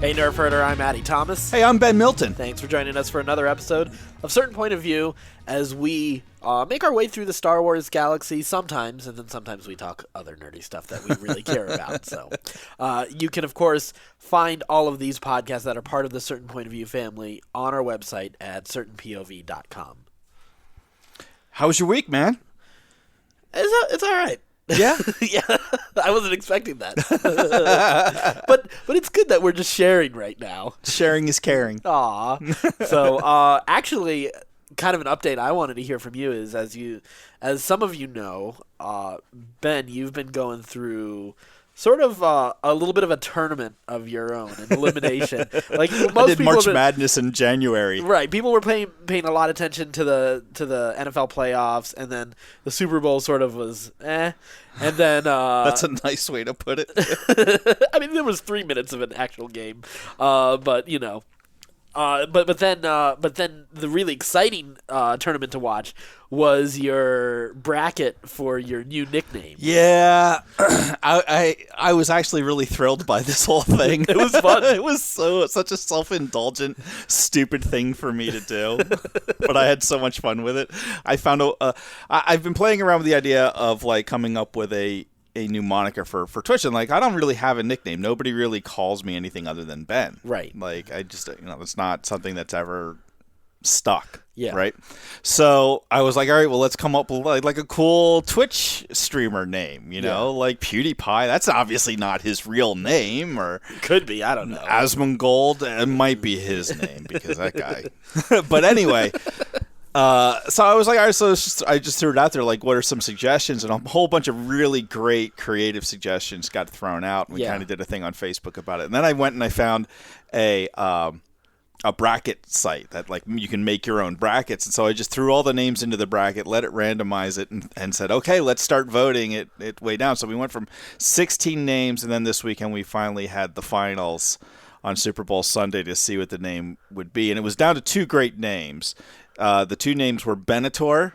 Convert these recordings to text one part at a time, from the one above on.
Hey, Nerf Herder, I'm Addy Thomas. Hey, I'm Ben Milton. Thanks for joining us for another episode of Certain Point of View as we make our way through the Star Wars galaxy sometimes, and then sometimes we talk other nerdy stuff that we really care about. So you can, of course, find all of these podcasts that are part of the Certain Point of View family on our website at certainpov.com. How was your week, man? It's all right. Yeah? Yeah, I wasn't expecting that. but it's good that we're just sharing right now. Sharing is caring. Aw. So, actually, kind of an update I wanted to hear from you is, as some of you know, Ben, you've been going through sort of a little bit of a tournament of your own, an elimination. Like most I did people March Madness in January. Right, people were paying a lot of attention to the NFL playoffs, and then the Super Bowl sort of was and then That's a nice way to put it. I mean, there was 3 minutes of an actual game, but you know. But then the really exciting tournament to watch was your bracket for your new nickname. Yeah, I was actually really thrilled by this whole thing. It was fun. It was such a self-indulgent, stupid thing for me to do, but I had so much fun with it. I found I've been playing around with the idea of like coming up with a new moniker for Twitch, and like I don't really have a nickname. Nobody really calls me anything other than Ben. Right. Like I just it's not something that's ever stuck. Yeah. Right. So I was like, all right, well, let's come up with like a cool Twitch streamer name. Like PewDiePie. That's obviously not his real name, or Could be. I don't know. Asmongold. It might be his name because that guy. But anyway. So I was like, all right, so I just threw it out there, like, what are some suggestions? And a whole bunch of really great creative suggestions got thrown out. And we kind of did a thing on Facebook about it. And then I went and I found a bracket site that, like, you can make your own brackets. And so I just threw all the names into the bracket, let it randomize it, and said, okay, let's start voting it way down. So we went from 16 names, and then this weekend we finally had the finals on Super Bowl Sunday to see what the name would be. And it was down to two great names. The two names were Benator,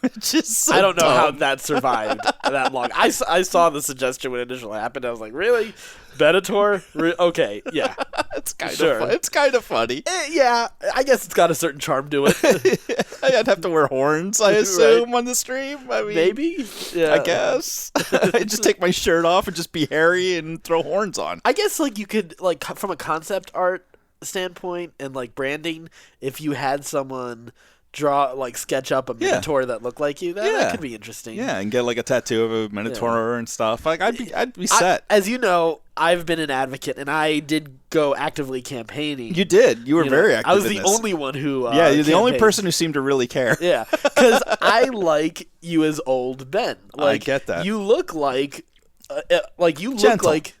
which is so I don't know how dumb. that survived that long. I saw the suggestion when it initially happened. I was like, really? Benator? Okay, yeah. It's kind of funny. Yeah, I guess it's got a certain charm to it. I'd have to wear horns, I assume, on the stream. I mean, Maybe? Yeah. I guess. I'd just take my shirt off and just be hairy and throw horns on. I guess, like, you could, like, from a concept art standpoint and, like, branding, if you had someone sketch up a Minotaur that looked like you, that could be interesting. Yeah, and get, like, a tattoo of a Minotaur and stuff. Like, I'd be set. As you know, I've been an advocate, and I did go actively campaigning. You did. You were very active. I was in the this. only one who Yeah, you're the only campaigned. person who seemed to really care. Yeah, because I like you as old Ben. Like, I get that. You look like you look Gentle. like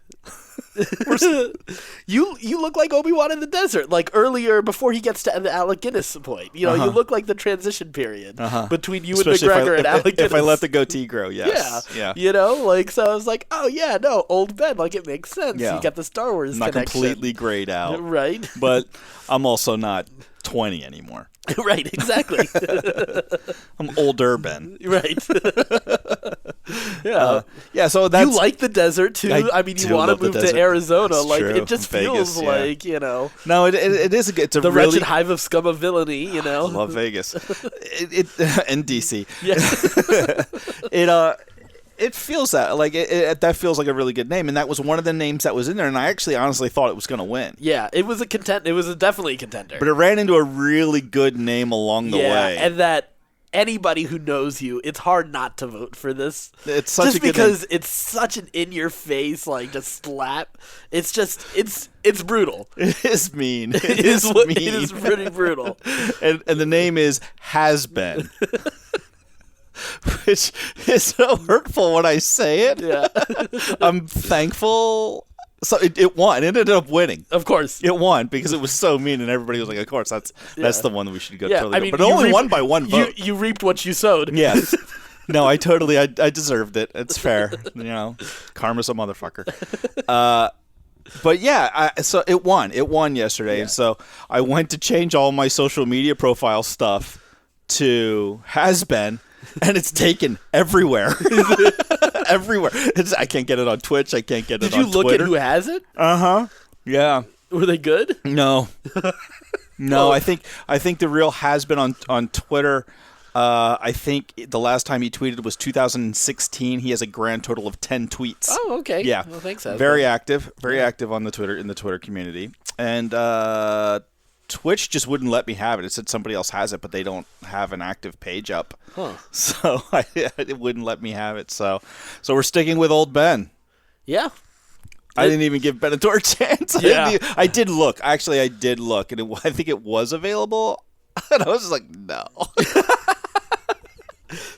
you look like Obi-Wan in the desert, like earlier before he gets to the Alec Guinness point. You know, you look like the transition period between you Especially and McGregor and Alec Guinness. If I let the goatee grow, yes. Yeah. You know, like, so I was like, oh yeah, no, old Ben, like, it makes sense. Yeah. You got the Star Wars Not connection. completely grayed out. Right. But I'm also not 20 anymore. Right, exactly. I'm older, Ben. Right. Yeah. Yeah, so that's... You like the desert, too. I mean, you do want to love the move to desert. Arizona. That's Like, true. it just Vegas, feels yeah. like, you know, No, it is it's a the really... wretched hive of scum of villainy, you know. I love Vegas. And DC. Yeah. It feels that like that feels like a really good name, and that was one of the names that was in there, and I actually honestly thought it was going to win. Yeah, it was definitely a contender. But it ran into a really good name along the way. And that anybody who knows you, it's hard not to vote for this. It's such just a good because name. it's such an in-your-face, like, just slap. It's just it's brutal. It is mean. It is pretty brutal. And the name is Has Been. Which is so hurtful when I say it. Yeah. I'm thankful. So it won. It ended up winning. Of course. It won because it was so mean, and everybody was like, of course, that's the one that we should go totally I mean, go. But it only won by one vote. You reaped what you sowed. Yes. No, I deserved it. It's fair. Karma's a motherfucker. But yeah, so it won. It won yesterday. And so I went to change all my social media profile stuff to Has Been. And it's taken everywhere. Everywhere. I can't get it on Twitch. I can't get it on Twitter. Did you look at who has it? Uh-huh. Yeah. Were they good? No. No, I think the real has been on Twitter. I think the last time he tweeted was 2016. He has a grand total of 10 tweets. Oh, okay. Yeah. Well, thanks, Addy. Very active on the Twitter community. And Twitch just wouldn't let me have it. It said somebody else has it, but they don't have an active page up. Huh. So it wouldn't let me have it. So we're sticking with old Ben. Yeah. I didn't even give Benator a chance. Yeah. I did look. Actually, I did look, and I think it was available. And I was just like, no.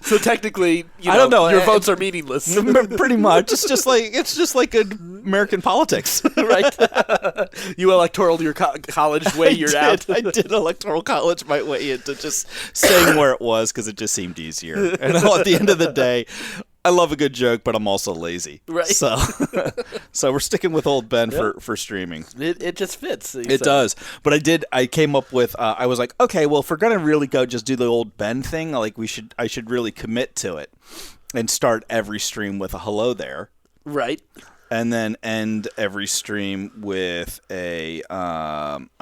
So technically, I don't know. Your votes are meaningless. Pretty much. It's just like good American politics, right? You electoral your college way you're out. I did electoral college my way into just saying where it was because it just seemed easier. And at the end of the day, I love a good joke, but I'm also lazy. Right. So we're sticking with old Ben for streaming. It just fits. It does. But I came up with, I was like, okay, well, if we're going to really go just do the old Ben thing, like I should really commit to it and start every stream with a hello there. Right. And then end every stream with a, the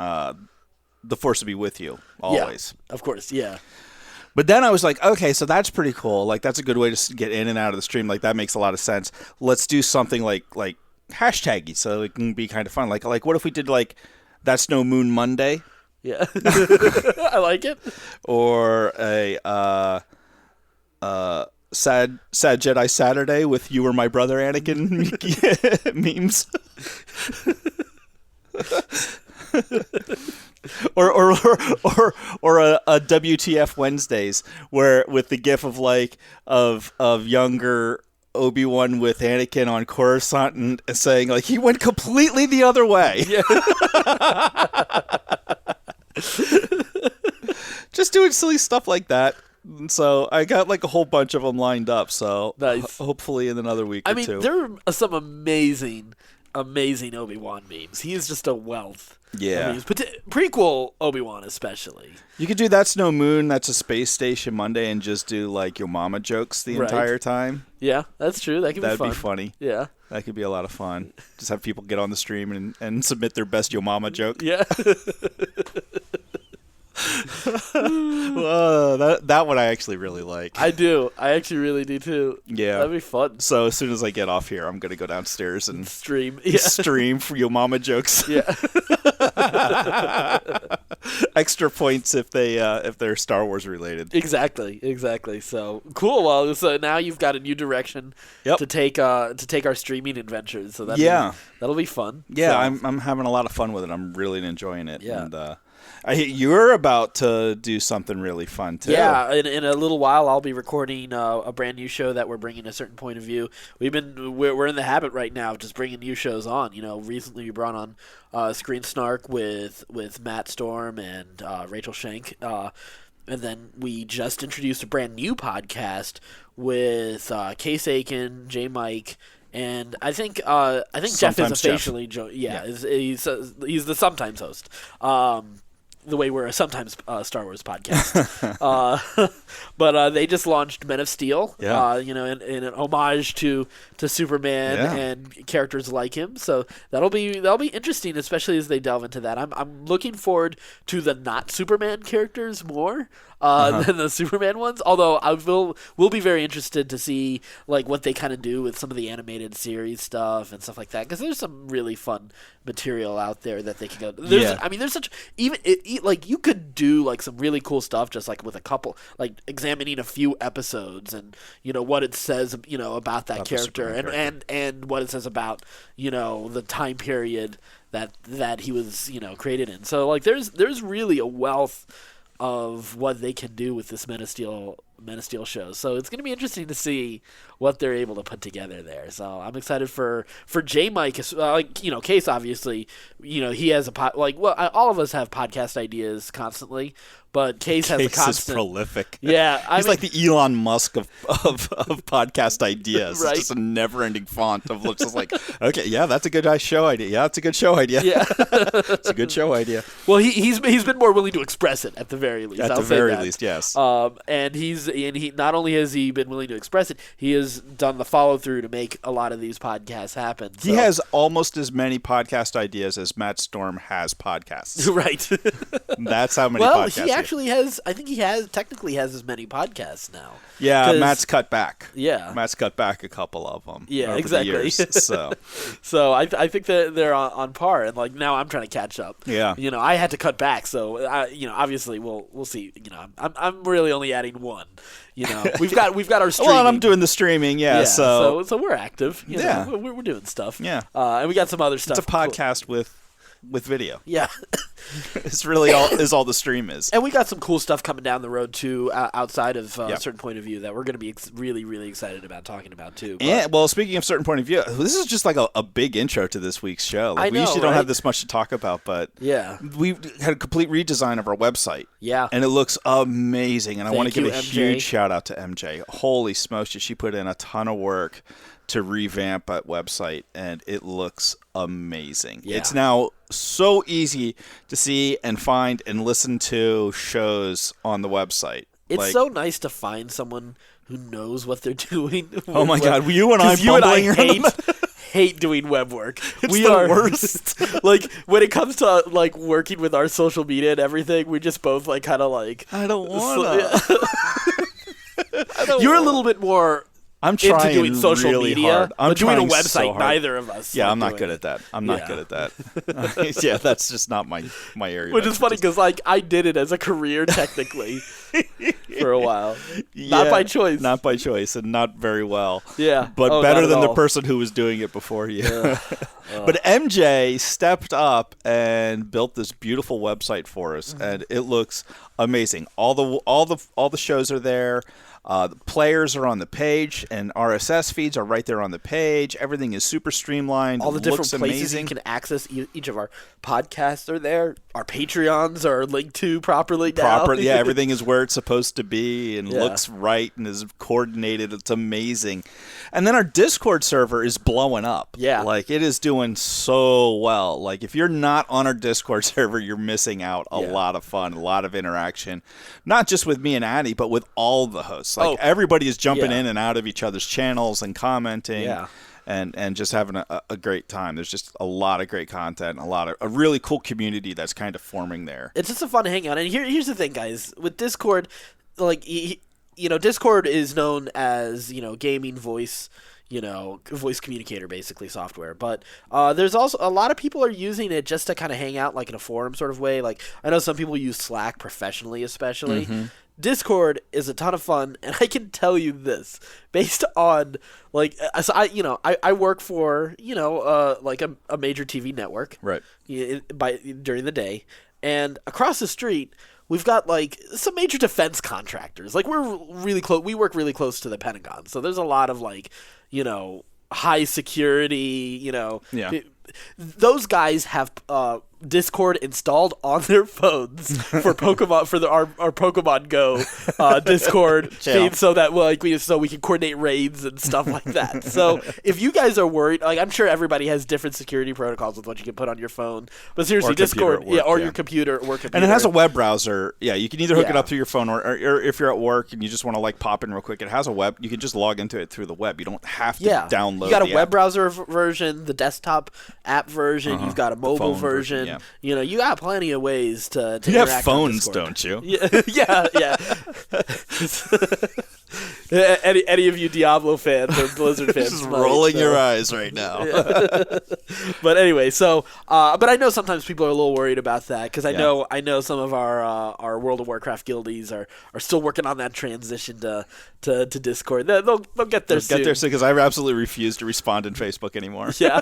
force will be with you always. Yeah, of course. Yeah. But then I was like, okay, so that's pretty cool. Like, that's a good way to get in and out of the stream. Like, that makes a lot of sense. Let's do something like hashtaggy, so it can be kind of fun. Like what if we did like That's No Moon Monday? Yeah, I like it. Or a sad Jedi Saturday with You Were My Brother Anakin memes. Or a WTF Wednesdays where with the gif of like of younger Obi-Wan with Anakin on Coruscant and saying like he went completely the other way. Yeah. Just doing silly stuff like that. So I got like a whole bunch of them lined up. So nice. Hopefully in another week or two. There are some amazing Obi-Wan memes. He is just a wealth. Yeah. Prequel Obi-Wan especially. You could do That's No Moon, That's a Space Station Monday and just do like your mama jokes the entire time. Yeah, that's true. That'd be funny. Yeah. That could be a lot of fun. Just have people get on the stream and submit their best yo mama joke. Yeah. That one I actually really like. I do. I actually really do too. Yeah. That'd be fun. So as soon as I get off here, I'm going to go downstairs and stream for yo mama jokes. Yeah. Extra points if they're Star Wars related. Exactly. So cool. Well, so now you've got a new direction to take our streaming adventures. So that'll be fun. Yeah, so. I'm having a lot of fun with it. I'm really enjoying it. Yeah. And you're about to do something really fun too. Yeah, in a little while I'll be recording a brand new show that we're bringing a certain point of view. We're in the habit right now of just bringing new shows on. Recently we brought on Screen Snark with Matt Storm and Rachel Schenk, and then we just introduced a brand new podcast with Case Aiken, J. Mike. And I think Jeff is officially he's the sometimes host. The way we're a sometimes Star Wars podcast. But they just launched Men of Steel, in an homage to Superman and characters like him. So that'll be interesting, especially as they delve into that. I'm looking forward to the not Superman characters more than the Superman ones. Although I will be very interested to see like what they kind of do with some of the animated series stuff and stuff like that, because there's some really fun material out there that they can go. There's such like you could do like some really cool stuff just like with a couple, like examining a few episodes and what it says about that character and what it says about the time period that he was created in. So like there's really a wealth of what they can do with this Men of Steel show. So it's going to be interesting to see what they're able to put together there. So I'm excited for J. Mike. Case obviously, he has all of us have podcast ideas constantly, but Case has a constant. Is prolific. Yeah, he's like the Elon Musk of podcast ideas. Right? It's just a never-ending font of just like, okay, yeah, that's a good show idea. Yeah, that's a good show idea. Yeah, it's a good show idea. Well, he's been more willing to express it at the very least. At the very least, yes. And he's he not only has he been willing to express it, he has done the follow through to make a lot of these podcasts happen. So. He has almost as many podcast ideas as Matt Storm has podcasts. Right. That's how many. Well, podcasts he actually has. I think he technically has as many podcasts now. Yeah, Matt's cut back. Yeah, Matt's cut back a couple of them. Yeah, over exactly. The years, so, so I think that they're on par, and like now I'm trying to catch up. Yeah, I had to cut back, so obviously we'll see. I'm really only adding one. We've got our streaming. Well, I'm doing the streaming. Yeah, so we're active. Yeah, we're doing stuff. Yeah, and we got some other stuff. It's a podcast with video. Yeah. It's really all the stream is. And we got some cool stuff coming down the road too, outside of a certain point of view that we're going to be really, really excited about talking about too. But, and well, speaking of certain point of view, this is just like a big intro to this week's show. I know, we usually don't right? have this much to talk about, but we had a complete redesign of our website. Yeah, and it looks amazing. And I want to give a MJ. huge shout out to MJ. Holy smokes, she put in a ton of work to revamp that website, and it looks amazing. Yeah. It's now so easy to see and find and listen to shows on the website. It's so nice to find someone who knows what they're doing. Oh my God, you and I hate doing web work. It's the worst. Like when it comes to like working with our social media and everything, we just both like kind of like I don't wanna. You're a little bit more. I'm trying into doing social really media, hard. I'm but doing a trying website, so hard. neither of us. Yeah, I'm not good at that. I'm not good at that. Yeah, that's just not my area. Which is funny because like I did it as a career technically for a while, not by choice. Not by choice, and not very well. Yeah, but better than the person who was doing it before you. Yeah. But MJ stepped up and built this beautiful website for us, and it looks amazing. All the shows are there. The players are on the page, and RSS feeds are right there on the page. Everything is super streamlined. All the different places amazing. You can access each of our podcasts are there. Our Patreons are linked to properly now. Yeah, everything is where it's supposed to be and looks right and is coordinated. It's amazing. And then our Discord server is blowing up. Yeah. Like, it is doing so well. Like, if you're not on our Discord server, you're missing out a lot of fun, a lot of interaction. Not just with me and Addy, but with all the hosts. Like, everybody is jumping in and out of each other's channels and commenting and just having a great time. There's just a lot of great content and a really cool community that's kind of forming there. It's just a fun hangout. And here's the thing, guys. With Discord, like, Discord is known as, gaming voice, voice communicator, basically, software. But there's also a lot of people are using it just to kind of hang out, like, in a forum sort of way. Like, I know some people use Slack professionally, especially. Mm-hmm. Discord is a ton of fun, and I can tell you this based on like, so I work for like a major TV network, right? During the day, and across the street we've got like some major defense contractors. Like we're really close. We work really close to the Pentagon, so there's a lot of like high security. Those guys have Discord installed on their phones for Pokemon our Pokemon Go Discord feed, so that we can coordinate raids and stuff like that. So if you guys are worried, like I'm sure everybody has different security protocols with what you can put on your phone, but seriously, Discord, your computer or computer, and it has a web browser. Yeah, you can either hook it up through your phone or if you're at work and you just want to like pop in real quick, it has a web. You can just log into it through the web. You don't have to download. You got a web app. Browser version, the desktop app version. You've got a mobile version. You got plenty of ways to you have phones, don't you? Yeah. Any of you Diablo fans or Blizzard fans just rolling your eyes right now. But anyway, so but I know sometimes people are a little worried about that because I know some of our World of Warcraft guildies are still working on that transition to Discord. They'll get there soon. Because I absolutely refuse to respond in Facebook anymore. Yeah,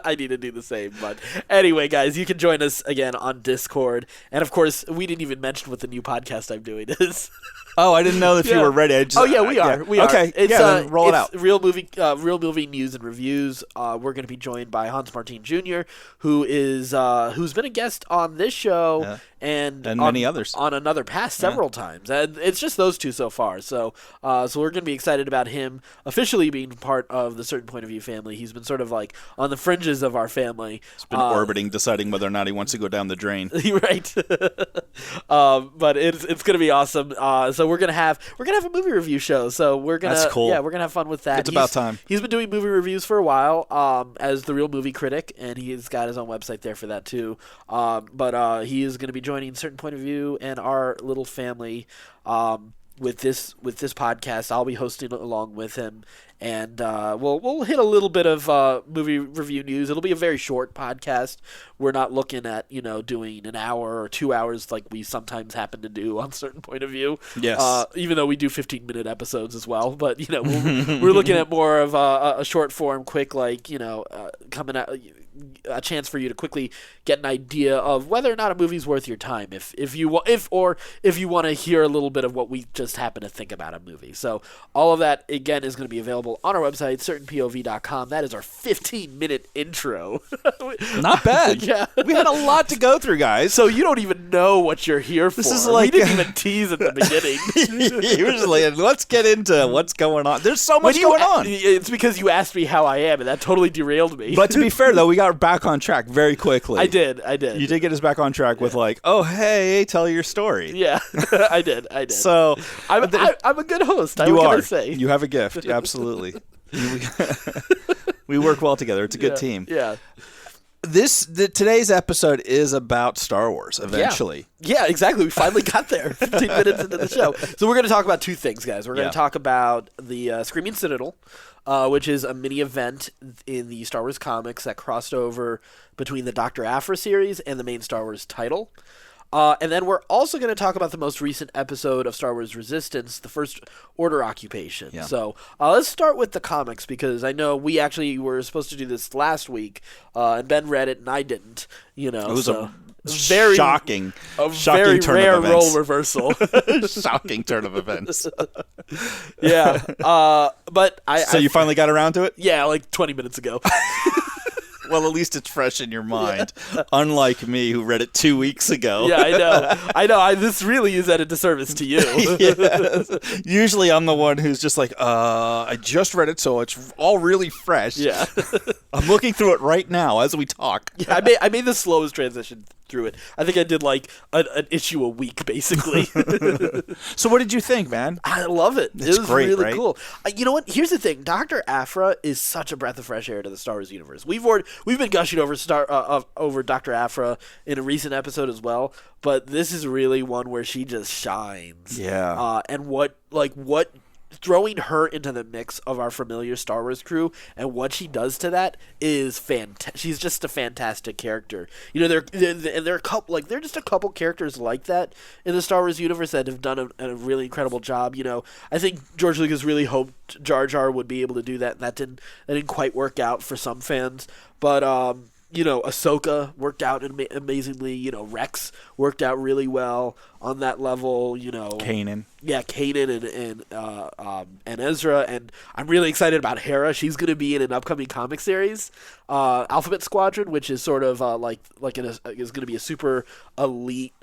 I need to do the same. But anyway, guys, you can join us again on Discord, and of course, we didn't even mention what the new podcast I'm doing is. Oh, I didn't know if you were ready. We are. Okay. It's, then roll it out. Real movie news and reviews. We're going to be joined by Hans Martin Jr., who's been a guest on this show and many others on another past several times. And it's just those two so far. So we're going to be excited about him officially being part of the Certain Point of View family. He's been sort of like on the fringes of our family. He's been orbiting, deciding whether or not he wants to go down the drain. Right. But it's going to be awesome. So we're gonna have a movie review show. So That's cool. Yeah, we're gonna have fun with that. It's about time. He's been doing movie reviews for a while, as the Real Movie Critic, and he's got his own website there for that too. But he is going to be joining Certain Point of View and our little family with this podcast. I'll be hosting along with him. And we'll hit a little bit of movie review news. It'll be a very short podcast. We're not looking at doing an hour or 2 hours like we sometimes happen to do on Certain Point of View. Yes. Even though we do 15-minute episodes as well, but we're looking at more of a short form, quick, coming out. A chance for you to quickly get an idea of whether or not a movie's worth your time, if you want to hear a little bit of what we just happen to think about a movie. So all of that again is going to be available on our website, certainpov.com. That is our 15-minute intro. Not bad. Yeah, we had a lot to go through, guys. So you don't even know what you're here for. This is like we didn't even tease at the beginning. Usually, let's get into what's going on. There's so much going on. It's because you asked me how I am, and that totally derailed me. But to be fair, though, we got back on track very quickly. I did. You did get us back on track with oh, hey, tell your story. Yeah, I did. So I'm a good host. You what are. Can I say? You have a gift. Absolutely. We work well together. It's a good team. Yeah. Today's episode is about Star Wars, eventually. Yeah, exactly. We finally got there 15 minutes into the show. So we're going to talk about two things, guys. We're going to talk about the Screaming Citadel, which is a mini event in the Star Wars comics that crossed over between the Dr. Aphra series and the main Star Wars title. And then we're also going to talk about the most recent episode of Star Wars Resistance, the First Order Occupation. Yeah. So let's start with the comics, because I know we actually were supposed to do this last week, and Ben read it and I didn't. It was a very shocking very turn rare of events. role reversal. Shocking turn of events. Yeah. But So you finally got around to it? Yeah, like 20 minutes ago. Well, at least it's fresh in your mind. Yeah. Unlike me, who read it 2 weeks ago. Yeah, I know. This really is at a disservice to you. Yes. Usually I'm the one who's just I just read it, so it's all really fresh. Yeah. I'm looking through it right now as we talk. Yeah, I made the slowest transition through it. I think I did an issue a week, basically. So what did you think, man? I love it. It's it was great, really right? cool. You know what? Here's the thing. Dr. Aphra is such a breath of fresh air to the Star Wars universe. We've been gushing over Dr. Aphra in a recent episode as well, but this is really one where she just shines. Yeah. And what throwing her into the mix of our familiar Star Wars crew and what she does to that is fantastic. She's just a fantastic character. There are a couple they're just a couple characters like that in the Star Wars universe that have done a really incredible job. I think George Lucas really hoped Jar Jar would be able to do that, and that didn't quite work out for some fans. But Ahsoka worked out amazingly. Rex worked out really well on that level. Kanan. Yeah, Kanan and Ezra, and I'm really excited about Hera. She's going to be in an upcoming comic series, Alphabet Squadron, which is sort of is going to be a super elite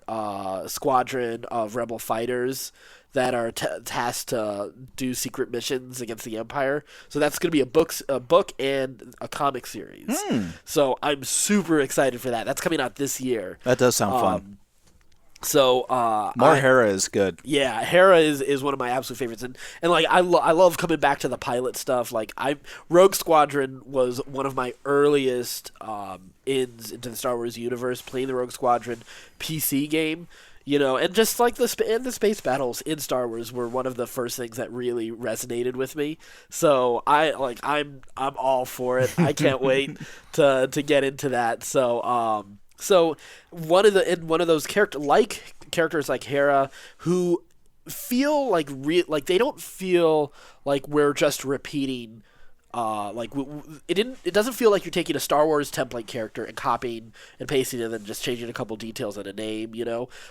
squadron of rebel fighters that are tasked to do secret missions against the Empire. So that's going to be a book and a comic series. So I'm super excited for that. That's coming out this year. That does sound fun. So Hera is good. Yeah, Hera is one of my absolute favorites, and I love coming back to the pilot stuff. Rogue Squadron was one of my earliest ins into the Star Wars universe, playing the Rogue Squadron PC game. And just the space battles in Star Wars were one of the first things that really resonated with me. So I'm all for it. I can't wait to get into that. So one of those characters like Hera, who feel like they don't feel like we're just repeating It doesn't feel like you're taking a Star Wars template character and copying and pasting it and then just changing a couple details and a name,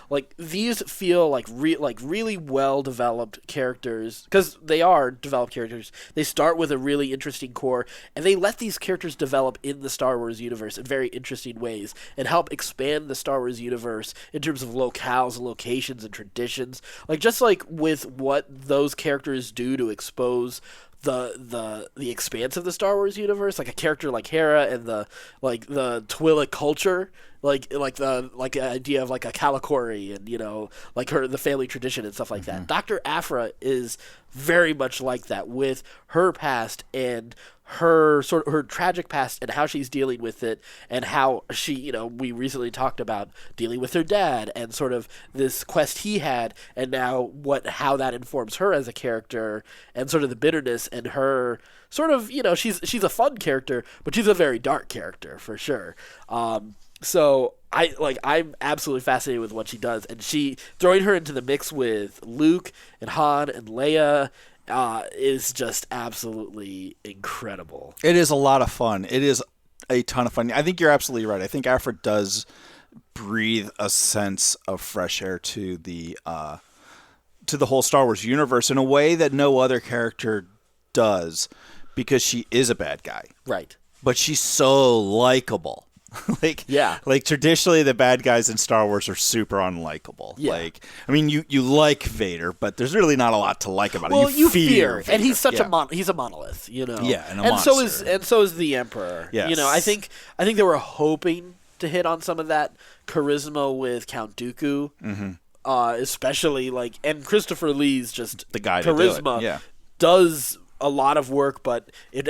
like these feel like really well developed characters, because they are developed characters. They start with a really interesting core, and they let these characters develop in the Star Wars universe in very interesting ways and help expand the Star Wars universe in terms of locales and locations and traditions, like just like with what those characters do to expose the expanse of the Star Wars universe, like a character like Hera and the Twi'lek culture, like the idea of like a Kalikori and like the family tradition and stuff like that. Dr. Aphra is very much like that, with her past and her tragic past and how she's dealing with it, and how she, we recently talked about dealing with her dad and sort of this quest he had, and now how that informs her as a character, and sort of the bitterness, and her sort of, she's a fun character, but she's a very dark character for sure. So I'm absolutely fascinated with what she does, and throwing her into the mix with Luke and Han and Leia is just absolutely incredible. It is a lot of fun. It is a ton of fun. I think you're absolutely right. I think Aphra does breathe a sense of fresh air to the whole Star Wars universe in a way that no other character does, because she is a bad guy. Right. But she's so likable. Like traditionally the bad guys in Star Wars are super unlikable. Yeah. Like, I mean, you like Vader, but there's really not a lot to like about him. Well, you fear Vader. And he's such he's a monolith, Yeah, and so is the Emperor. Yes. I think they were hoping to hit on some of that charisma with Count Dooku. Especially and Christopher Lee's just the guy charisma to do it. Yeah. Does a lot of work, but it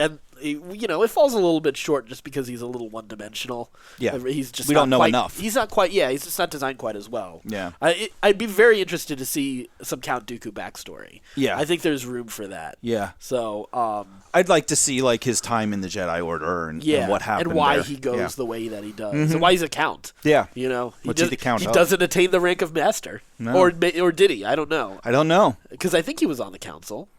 falls a little bit short just because he's a little one-dimensional. Yeah, he's just we don't know enough. He's not quite. Yeah, he's just not designed quite as well. Yeah, I'd be very interested to see some Count Dooku backstory. Yeah, I think there's room for that. Yeah. So I'd like to see his time in the Jedi Order and what happened and why there. he goes the way that he does, and why he's a count. Yeah, what's he the count? He of? Doesn't attain the rank of master, or did he? I don't know. Because I think he was on the council.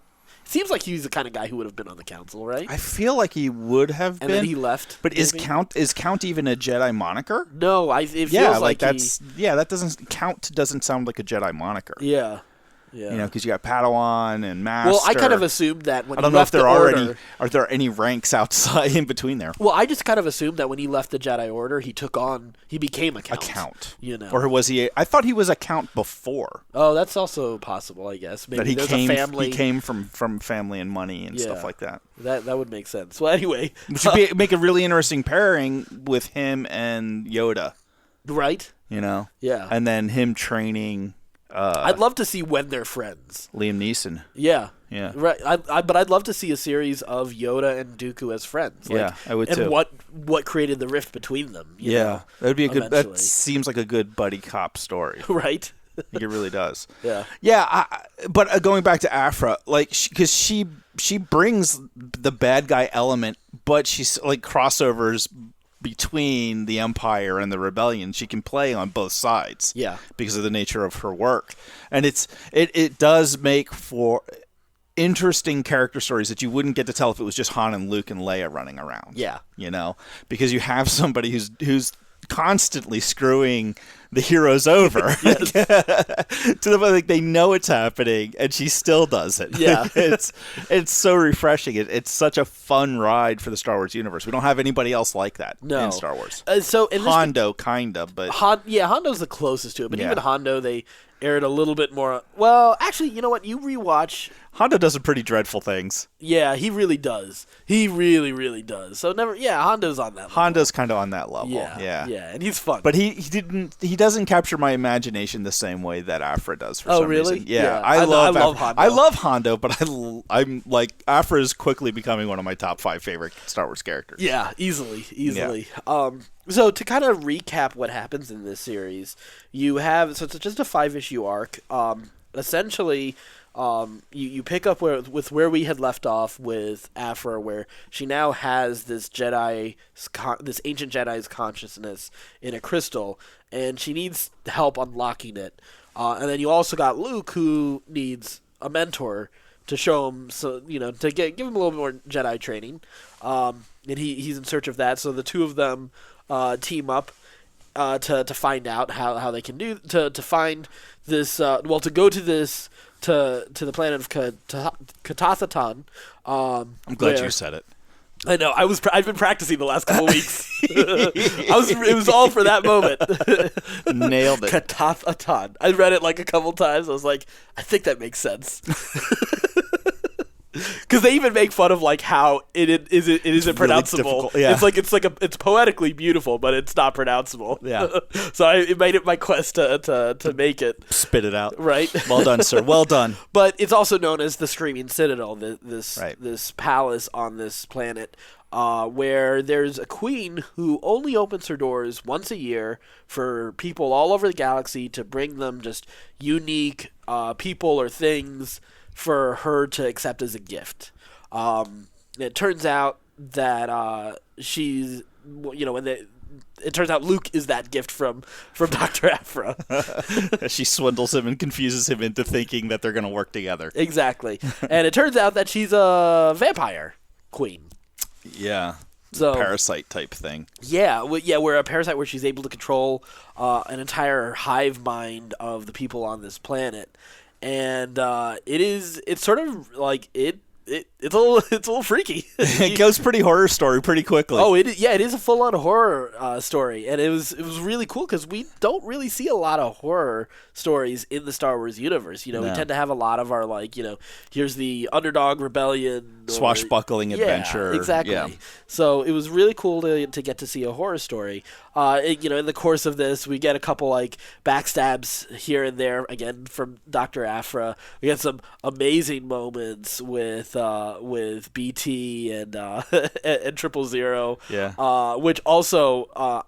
Seems like he's the kind of guy who would have been on the council, right? I feel like he would have been. And then he left. But is Count even a Jedi moniker? No, it feels like that's that doesn't Count doesn't sound like a Jedi moniker. Yeah. Yeah. Because you got Padawan and Master. Well, I kind of assumed that when I don't know if there are there any ranks outside in between there. Well, I just kind of assumed that when he left the Jedi Order, he became a count. A count. Or was he? I thought he was a count before. Oh, that's also possible, I guess. Maybe that a family. He came from family and money and stuff like that. That would make sense. Well, anyway, which would make a really interesting pairing with him and Yoda. Right. Yeah. And then him training. I'd love to see when they're friends. Would Neeson. Yeah. Yeah. Right. But I'd love to see a series of Yoda and Dooku as friends. I would too. And what created the rift between them. That would be a good. That seems like a good buddy cop story. Right. I think it really does. Yeah. Yeah. But going back to Aphra, because she brings the bad guy element, but she's crossovers between the Empire and the Rebellion. She can play on both sides. Yeah. Because of the nature of her work. And it does make for interesting character stories that you wouldn't get to tell if it was just Han and Luke and Leia running around. Yeah. Because you have somebody who's constantly screwing the heroes over to the point they know it's happening and she still does it. Yeah. It's so refreshing. It's such a fun ride for the Star Wars universe. We don't have anybody else like that in Star Wars. Hondo kinda, but Hondo's the closest to it, but even Hondo they aired a little bit more. Well, actually, you know what? You rewatch. Hondo does some pretty dreadful things. Yeah, he really does. He really, really does. So Hondo's on that level. Hondo's kind of on that level. Yeah, and he's fun. But he doesn't capture my imagination the same way that Aphra does for some really? reason. Yeah, I love Hondo. I love Hondo, but I'm Aphra is quickly becoming one of my top 5 favorite Star Wars characters. Yeah, easily. Yeah. So to kind of recap what happens in this series, you have it's just a 5-issue arc. Essentially, you pick up with where we had left off with Aphra, where she now has this ancient Jedi's consciousness in a crystal, and she needs help unlocking it. And then you also got Luke, who needs a mentor to show him, so to give him a little more Jedi training, and he's in search of that. So the two of them team up to find out how they can do to find this. To go to this to the planet of Katathaton. I'm glad you said it. I know. I've been practicing the last couple of weeks. It was all for that moment. Nailed it. Katathaton. I read it like a couple times. I was like, I think that makes sense. Because they even make fun of like how it isn't pronounceable. Really yeah. It's poetically beautiful, but it's not pronounceable. Yeah. So it made it my quest to make it. Spit it out. Right. Well done, sir. Well done. But it's also known as the Screaming Citadel. This palace on this planet. Where there's a queen who only opens her doors once a year for people all over the galaxy to bring them just unique people or things for her to accept as a gift. It turns out that she's, it turns out Luke is that gift from Dr. Aphra. She swindles him and confuses him into thinking that they're going to work together. Exactly. And it turns out that she's a vampire queen. Yeah. So, parasite type thing. Yeah, we're a parasite where she's able to control an entire hive mind of the people on this planet. And it's sort of like it's a little freaky. It goes pretty horror story pretty quickly. Oh, it is a full on horror story, and it was really cool because we don't really see a lot of horror stories in the Star Wars universe. We tend to have a lot of our here's the underdog rebellion, swashbuckling adventure. Exactly. Yeah. So it was really cool to get to see a horror story. In the course of this, we get a couple backstabs here and there again from Dr. Aphra. We get some amazing moments with BT and and 000. Yeah. Which also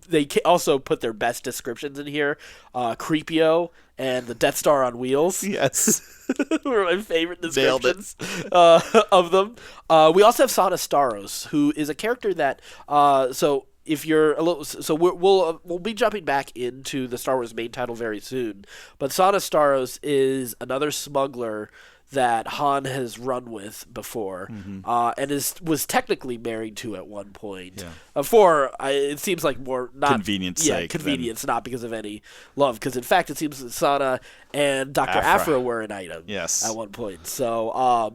they also put their best descriptions in here. Creepio and the Death Star on wheels. Yes. Were my favorite descriptions of them. We also have Sana Staros, who is a character that if you're a little, so we'll be jumping back into the Star Wars main title very soon. But Sana Staros is another smuggler that Han has run with before, and was technically married to at one point. Yeah. It seems like more not convenience sake. Convenience, not because of any love. Because in fact, it seems that Sana and Dr. Aphra were an item. Yes. At one point. So.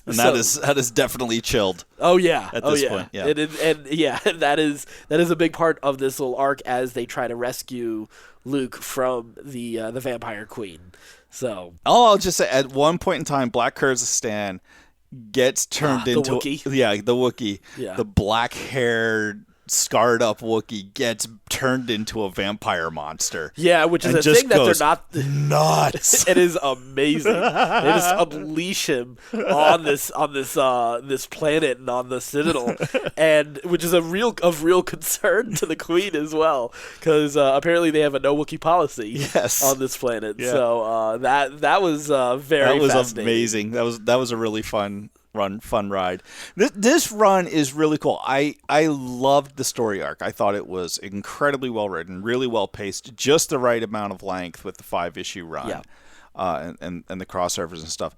And that is definitely chilled. Oh yeah. At this point, yeah. That is a big part of this little arc as they try to rescue Luke from the vampire queen. So I'll just say at one point in time, Black Kyrgyzstan gets turned into the Wookiee. The Wookiee. Yeah. The black-haired, scarred-up Wookiee gets turned into a vampire monster. Yeah, which is a thing that they're not nuts. It is amazing. They just unleash him on this planet and on the Citadel, and which is of real concern to the Queen as well, because apparently they have a no Wookiee policy on this planet. Yeah. So that was very amazing. That was a really fun ride. This run is really cool. I loved the story arc. I thought it was incredibly well written, really well paced, just the right amount of length with the 5-issue run, and the crossovers and stuff.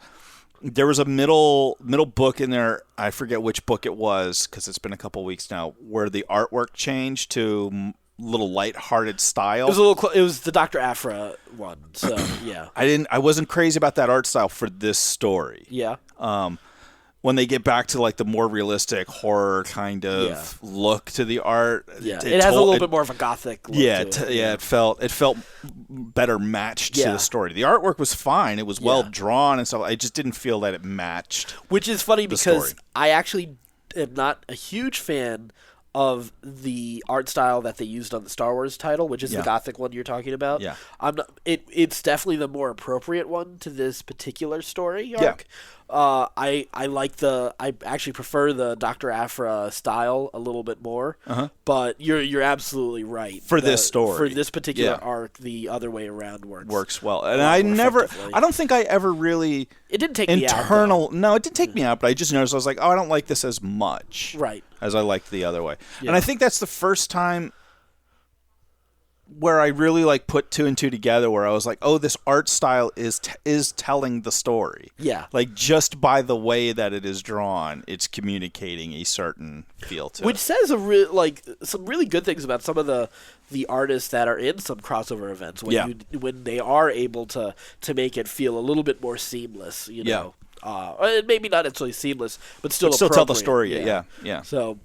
There was a middle book in there. I forget which book it was because it's been a couple weeks now, where the artwork changed to little light-hearted style. It was the Dr. Aphra one. So yeah, I wasn't crazy about that art style for this story. Yeah. When they get back to the more realistic horror kind of look to the art, it has a little bit more of a gothic look to it. It felt better matched to the story. The artwork was fine; it was well drawn and stuff. I just didn't feel that it matched. Which is funny because I actually am not a huge fan of the art style that they used on the Star Wars title, which is the Gothic one you're talking about. Yeah, it's definitely the more appropriate one to this particular story arc. I actually prefer the Dr. Aphra style a little bit more. But you're absolutely right. For this story. For this particular arc, the other way around works well. And I don't think I ever really it didn't take me out. No, it didn't take me out, but I just noticed I was like, I don't like this as much. Right. As I liked the other way. Yeah. And I think that's the first time where I really like put two and two together, where I was like, oh, this art style is telling the story. Yeah. Like, just by the way that it is drawn, it's communicating a certain feel to Which it. says some really good things about some of the artists that are in some crossover events when they are able to make it feel a little bit more seamless, you know. Maybe not necessarily seamless, but still tell the story. Yeah. So,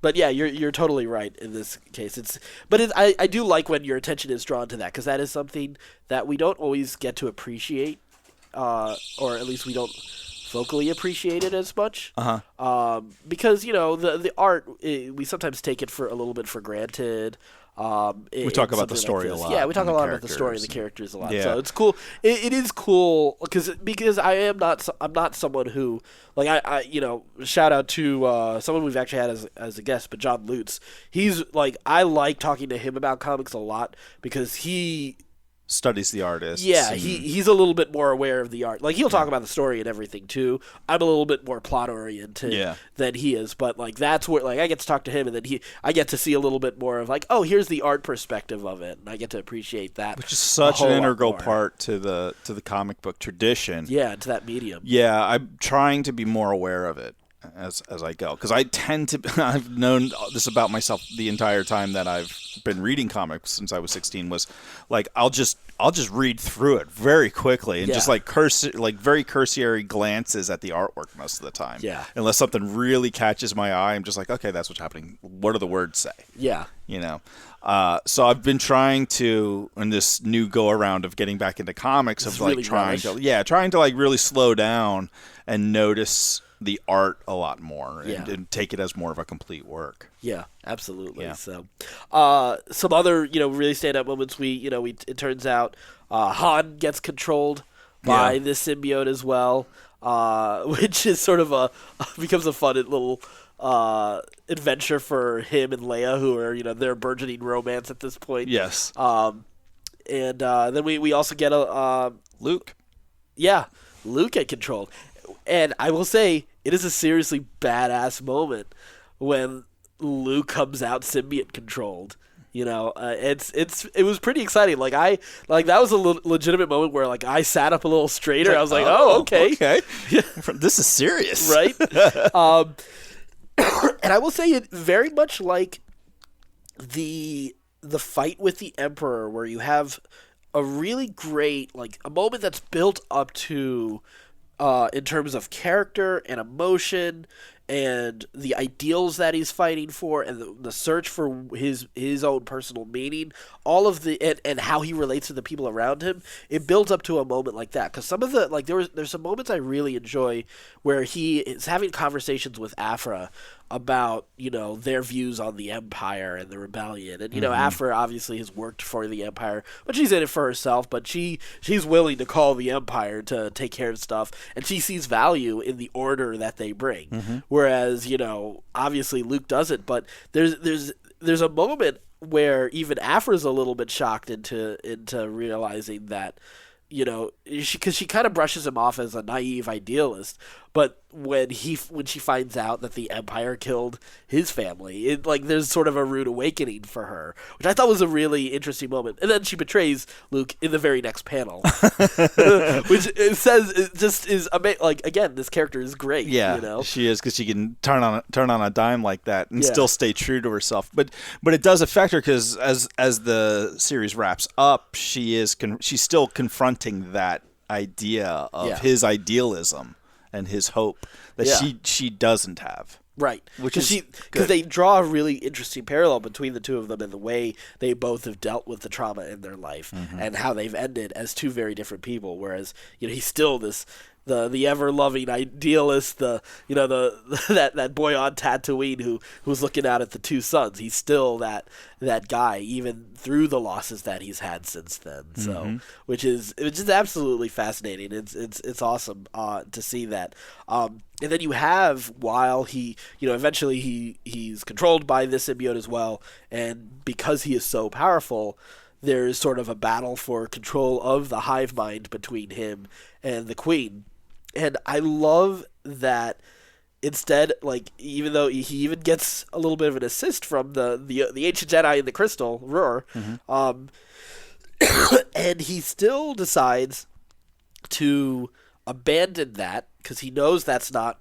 but yeah, you're totally right in this case. I do like when your attention is drawn to that, because that is something that we don't always get to appreciate, or at least we don't vocally appreciate it as much. Because the art, we sometimes take it for a little bit for granted. We talk about the story a lot. Yeah, we talk a lot about the story and the characters a lot. So it's cool. It is cool because I'm not someone who, like, I shout out to someone we've actually had as a guest, but John Lutz. He's like, I like talking to him about comics a lot because he studies the artist. Yeah, he's a little bit more aware of the art. Like, he'll talk about the story and everything too. I'm a little bit more plot oriented than he is, but like that's where like I get to talk to him, and then I get to see a little bit more of like, oh, here's the art perspective of it, and I get to appreciate that, which is such an integral part to the comic book tradition. Yeah, to that medium. Yeah, I'm trying to be more aware of it as I go, because I tend to. I've known this about myself the entire time that I've been reading comics since I was 16. Was like I'll just read through it very quickly and just like very cursory glances at the artwork most of the time. Yeah. Unless something really catches my eye, I'm just like, okay, that's what's happening. What do the words say? Yeah. So I've been trying to, in this new go around of getting back into comics, of like really trying to like really slow down and notice the art a lot more and take it as more of a complete work. Yeah, absolutely. Yeah. So, some other, really standout moments. It turns out, Han gets controlled by this symbiote as well, which is sort of becomes a fun little, adventure for him and Leia, who are, their burgeoning romance at this point. Yes. And then we also get Luke. Yeah, Luke get controlled. And I will say, it is a seriously badass moment when Luke comes out symbiote controlled. It was pretty exciting. Like that was a legitimate moment where like I sat up a little straighter. I was like, oh, okay. This is serious, right? And I will say, it very much like the fight with the Emperor, where you have a really great, like, a moment that's built up to, in terms of character and emotion and the ideals that he's fighting for, and the search for his own personal meaning, all of and how he relates to the people around him. It builds up to a moment like that, because some of the, like, there's some moments I really enjoy where he is having conversations with Aphra about, their views on the Empire and the rebellion. And, Aphra obviously has worked for the Empire, but she's in it for herself, but she's willing to call the Empire to take care of stuff, and she sees value in the order that they bring. Whereas, obviously Luke doesn't, but there's a moment where even Aphra's a little bit shocked into realizing that, because she kind of brushes him off as a naive idealist, but when she finds out that the Empire killed his family, there's sort of a rude awakening for her, which I thought was a really interesting moment. And then she betrays Luke in the very next panel, which it says it just is like, again, this character is great. Yeah, she is, because she can turn on a dime like that and still stay true to herself. But it does affect her, because as the series wraps up, she's still confronting that idea of his idealism and his hope that she doesn't have. Right. Because they draw a really interesting parallel between the two of them and the way they both have dealt with the trauma in their life and how they've ended as two very different people. Whereas, he's still the ever loving idealist, that boy on Tatooine who's looking out at the two suns. He's still that guy, even through the losses that he's had since then. So, which is absolutely fascinating. It's awesome to see that. And then you have, while he, eventually he's controlled by this symbiote as well, and because he is so powerful, there's sort of a battle for control of the hive mind between him and the Queen. And I love that instead, like, even though he even gets a little bit of an assist from the ancient Jedi in the crystal Roar, and he still decides to abandon that because he knows that's not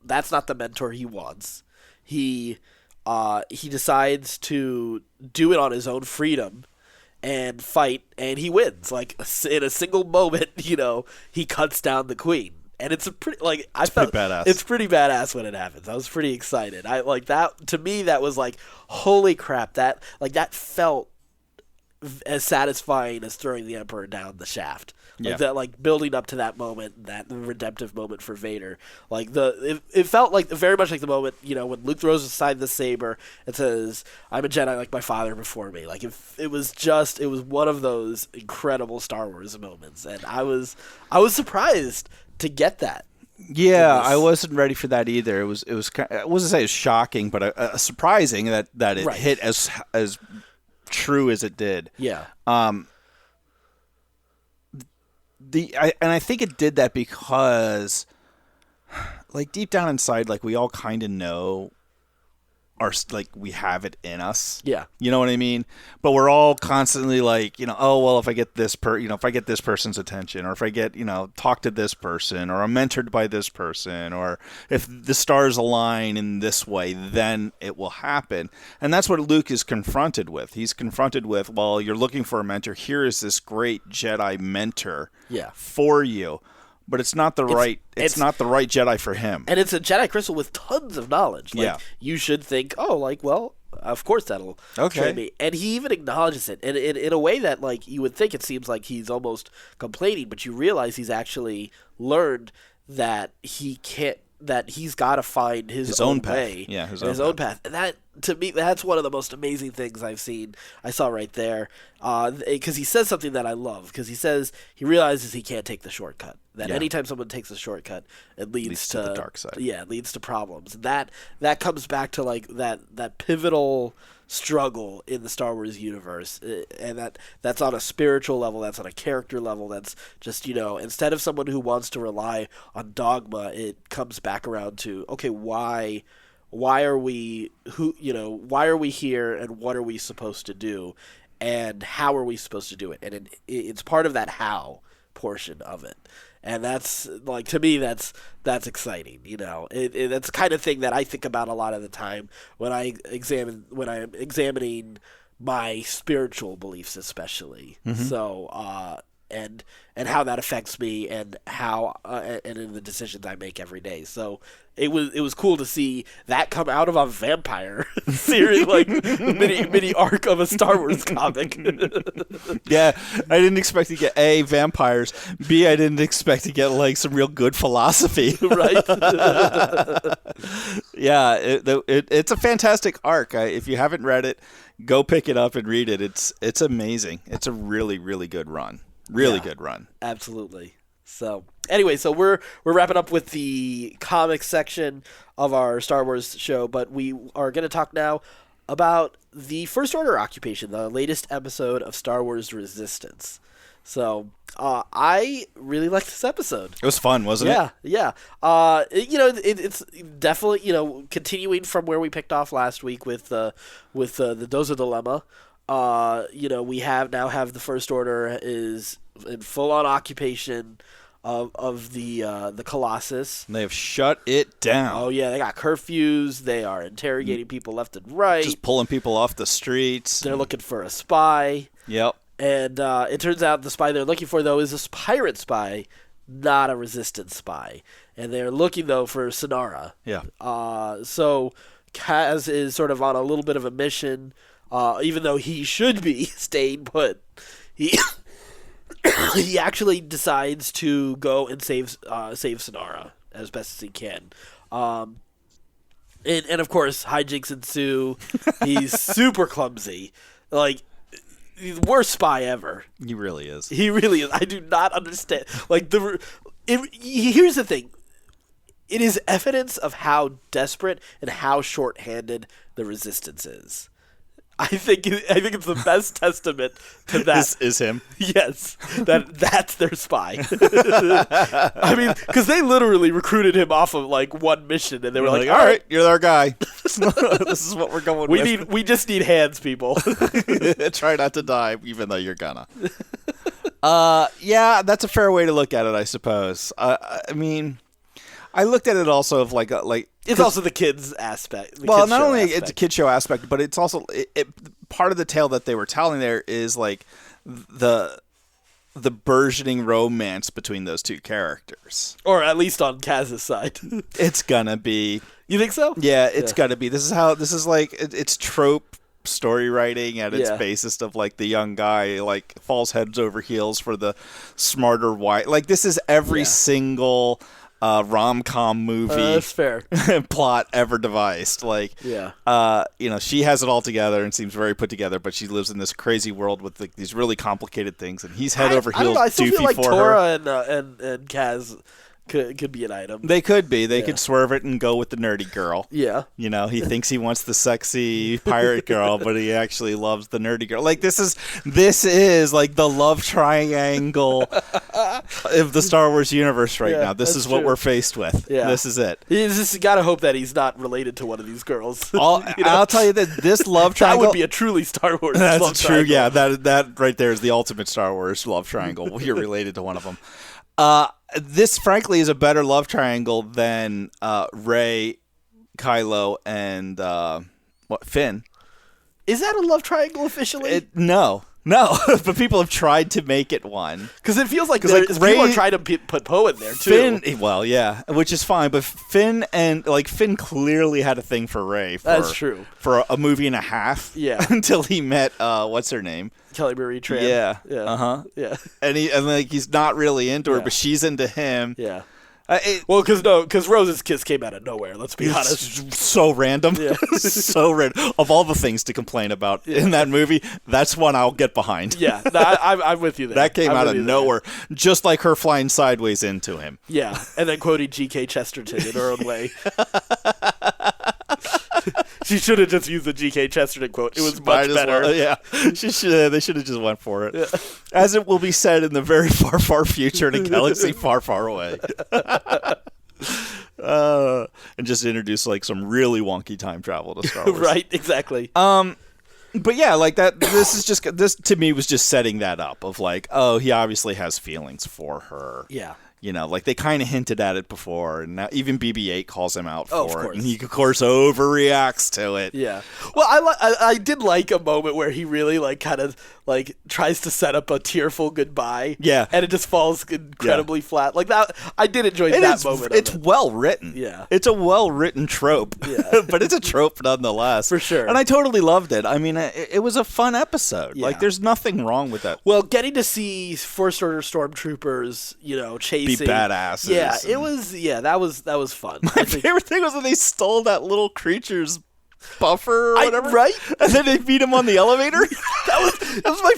the mentor he wants. He decides to do it on his own freedom and fight, and he wins. Like, in a single moment, he cuts down the queen. And it's a pretty, like, I felt badass. It's pretty badass when it happens. I was pretty excited. I like that. To me, that was like, holy crap! That felt as satisfying as throwing the Emperor down the shaft. Like that, like, building up to that moment, that redemptive moment for Vader. Like, it felt like very much like the moment, when Luke throws aside the saber and says, "I'm a Jedi like my father before me." Like, it was one of those incredible Star Wars moments, and I was surprised to get that. Yeah, I wasn't ready for that either. It was kind of, I wasn't say it was shocking, but surprising that it hit as true as it did. Yeah. I think it did that because, like, deep down inside, like, we all kind of know we have it in us. Yeah. You know what I mean? But we're all constantly like, oh, well, if I get this if I get this person's attention, or if I get, talk to this person, or I'm mentored by this person, or if the stars align in this way, then it will happen. And that's what Luke is confronted with. He's confronted with, well, you're looking for a mentor. Here is this great Jedi mentor for you. But it's not the right Jedi for him. And it's a Jedi crystal with tons of knowledge. Like, you should think, oh, like, well, of course that'll train me. And he even acknowledges it. And in a way that, like, you would think it seems like he's almost complaining, but you realize he's actually learned that he's got to find his own way. Yeah, his own path. And that, to me, that's one of the most amazing things I saw right there. Because he says something that I love. Because he realizes he can't take the shortcut. That anytime someone takes a shortcut, it leads to the dark side. Yeah, it leads to problems. And that comes back to, like, that pivotal struggle in the Star Wars universe, and that's on a spiritual level, that's on a character level, that's just, instead of someone who wants to rely on dogma, it comes back around to, okay, why are we here, and what are we supposed to do, and how are we supposed to do it? And it's part of that how portion of it. And that's, like, to me, that's exciting. That's the kind of thing that I think about a lot of the time when I'm examining my spiritual beliefs, especially. So, and how that affects me, and how and in the decisions I make every day. So it was cool to see that come out of a vampire series, like mini arc of a Star Wars comic. Yeah, I didn't expect to get A, vampires, B, I didn't expect to get, like, some real good philosophy. Right. Yeah, it's a fantastic arc. If you haven't read it, go pick it up and read it. It's amazing. It's a really, really good run. Really good run. Absolutely. So anyway, we're wrapping up with the comic section of our Star Wars show, but we are going to talk now about the First Order occupation, the latest episode of Star Wars Resistance. So I really liked this episode. It was fun, wasn't it? Yeah. It's definitely, continuing from where we picked off last week with the Doza dilemma. We have the First Order is in full-on occupation of the Colossus. And they have shut it down. Oh yeah, they got curfews. They are interrogating people left and right. Just pulling people off the streets. They're looking for a spy. Yep. And it turns out the spy they're looking for, though, is a pirate spy, not a Resistance spy. And they're looking, though, for Sonara. Yeah. So Kaz is sort of on a little bit of a mission. Even though he should be staying put, he actually decides to go and save Sonara as best as he can. And of course, hijinks ensue. He's super clumsy, like the worst spy ever. He really is. He really is. I do not understand. Like here's the thing. It is evidence of how desperate and how short-handed the Resistance is. I think it's the best testament to that. Is him. Yes, that's their spy. I mean, because they literally recruited him off of like one mission, and they were like, "All right, you're our guy. This is what we're going with. We just need hands, people. Try not to die, even though you're gonna." Yeah, that's a fair way to look at it, I suppose. I mean, I looked at it also of like it's also the kids aspect. Well, not only it's a kid show aspect, but it's also part of the tale that they were telling there is like the burgeoning romance between those two characters, or at least on Kaz's side. It's gonna be. You think so? Yeah, it's gotta be. This is like it's trope story writing at its basest of like the young guy like falls heads over heels for the smarter white. Like this is every single rom-com movie that's fair. plot ever devised. Like she has it all together and seems very put together, but she lives in this crazy world with like these really complicated things, and he's head over heels I still doofy feel like for Tora her. and Kaz could be an item. They could be. They could swerve it and go with the nerdy girl. Yeah. He thinks he wants the sexy pirate girl, but he actually loves the nerdy girl. Like this is like the love triangle of the Star Wars universe right now. This is what we're faced with. Yeah. This is it. You just got to hope that he's not related to one of these girls. I'll tell you that this love triangle that would be a truly Star Wars that's love true. triangle. Yeah, that right there is the ultimate Star Wars love triangle. You're related to one of them. This, frankly, is a better love triangle than Rey, Kylo, and Finn. Is that a love triangle officially? No, but people have tried to make it one. Because it feels like people are trying to put Poe in there too. Finn, well, yeah, which is fine. But Finn clearly had a thing for Rey. That's true. For a movie and a half. Yeah. Until he met what's her name? Kelly Marie Tran. Yeah. Yeah. Yeah. And he's not really into her, but she's into him. Yeah. Because Rose's kiss came out of nowhere. Let's be honest. So random. Yeah. So random. Of all the things to complain about in that movie, that's one I'll get behind. Yeah, I'm with you there. That came out of nowhere, just like her flying sideways into him. Yeah, and then quoting G.K. Chesterton in her own way. She should have just used the G.K. Chesterton quote. It was much better. Well, yeah, they should have just went for it. Yeah. As it will be said in the very far, far future in a galaxy far, far away. And just introduce like some really wonky time travel to Star Wars. Right, exactly. But yeah, like that. This to me was just setting that up of like, oh, he obviously has feelings for her. Yeah. Like they kind of hinted at it before, and now even BB-8 calls him out for it, and he of course overreacts to it. Yeah. Well, I did like a moment where he really like kind of like tries to set up a tearful goodbye. Yeah. And it just falls incredibly flat. Like that, I did enjoy that moment. It's well written. Yeah. It's a well written trope. Yeah. But it's a trope nonetheless. For sure. And I totally loved it. I mean, it was a fun episode. Yeah. Like, there's nothing wrong with that. Well, getting to see First Order stormtroopers, chasing. Be badasses. Yeah, it was. Yeah, that was fun. My favorite thing was when they stole that little creature's buffer or whatever, right? And then they beat him on the elevator. that was my.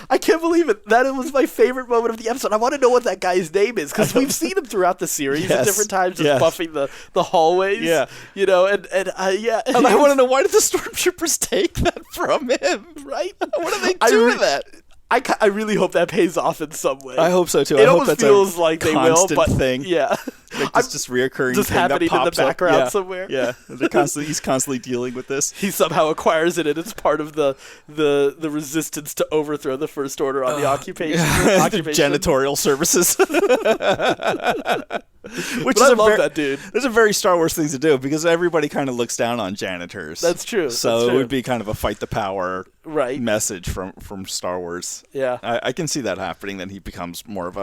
I can't believe it. That was my favorite moment of the episode. I want to know what that guy's name is because we've seen him throughout the series at different times, just buffing the hallways. Yeah, and I want to know, why did the stormtroopers take that from him? Right? What do they do with that? I really hope that pays off in some way. I hope so too. It I almost hope that's feels like they will, but thing. Yeah, like it's just reoccurring, just thing happening that in the pops up. background somewhere. Yeah, he's constantly dealing with this. He somehow acquires it, and it's part of the resistance to overthrow the First Order on the occupation. The janitorial services. Which I love that dude. There's a very Star Wars thing to do because everybody kind of looks down on janitors. That's true. So it would be kind of a fight the power message from Star Wars. Yeah, I can see that happening. Then he becomes more of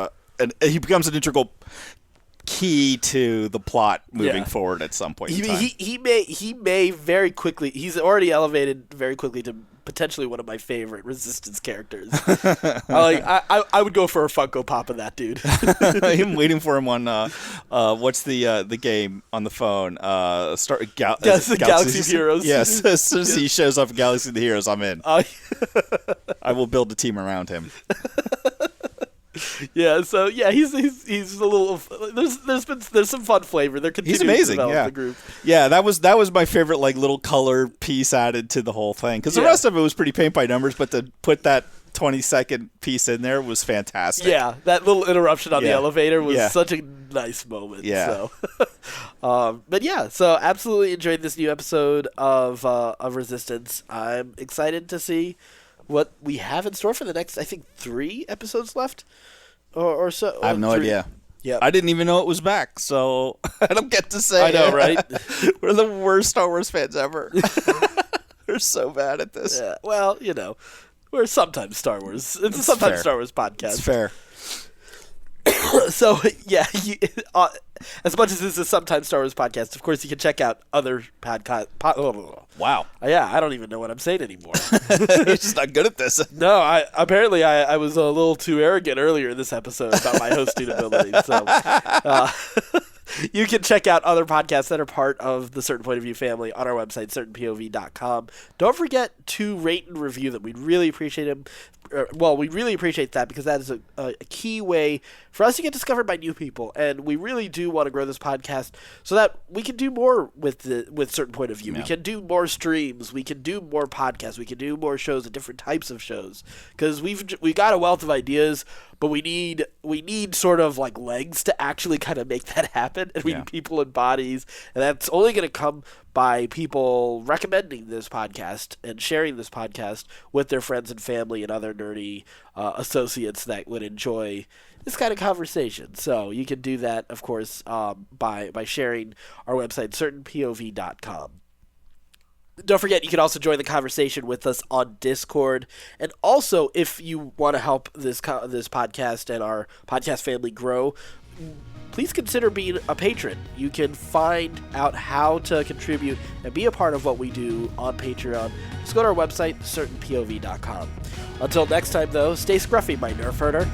he becomes an integral key to the plot moving forward at some point in time. He may very quickly. He's already elevated very quickly to potentially one of my favorite Resistance characters. I would go for a Funko Pop of that dude. I'm waiting for him on what's the game on the phone? Galaxy of Heroes. Yes, as soon as he shows up in Galaxy of the Heroes, I'm in. I will build a team around him. Yeah, so yeah, he's a little. There's some fun flavor. They're continuing He's amazing. to develop Yeah, the group. Yeah, that was my favorite, like, little color piece added to the whole thing, because the rest of it was pretty paint by numbers, but to put that 20-second piece in there was fantastic. Yeah, that little interruption on the elevator was Yeah. such a nice moment. Yeah. So, but yeah, so absolutely enjoyed this new episode of Resistance. I'm excited to see what we have in store for the next, I think, 3 episodes left, or so. I have no idea. Yeah, I didn't even know it was back, so I don't get to say. I know, right? We're the worst Star Wars fans ever. We're so bad at this. Yeah. Well, we're sometimes Star Wars. It's a sometimes fair. Star Wars podcast. It's fair. So, yeah, as much as this is a sometimes Star Wars podcast, of course, you can check out other podcasts. Wow. Yeah, I don't even know what I'm saying anymore. You're just not good at this. No, I was a little too arrogant earlier in this episode about my hosting ability. So, you can check out other podcasts that are part of the Certain Point of View family on our website, certainpov.com. Don't forget to rate and review them. We'd really appreciate them. We really appreciate that, because that is a key way for us to get discovered by new people, and we really do want to grow this podcast so that we can do more with Certain Point of View. Yeah. We can do more streams, we can do more podcasts, we can do more shows and different types of shows, because we've got a wealth of ideas, but we need sort of like legs to actually kind of make that happen, and we need people and bodies, and that's only going to come by people recommending this podcast and sharing this podcast with their friends and family and other nerdy associates that would enjoy this kind of conversation. So you can do that, of course, by sharing our website, certainpov.com. Don't forget, you can also join the conversation with us on Discord. And also, if you want to help this podcast and our podcast family grow, please consider being a patron. You can find out how to contribute and be a part of what we do on Patreon. Just go to our website, certainpov.com. Until next time, though, stay scruffy, my nerf herder.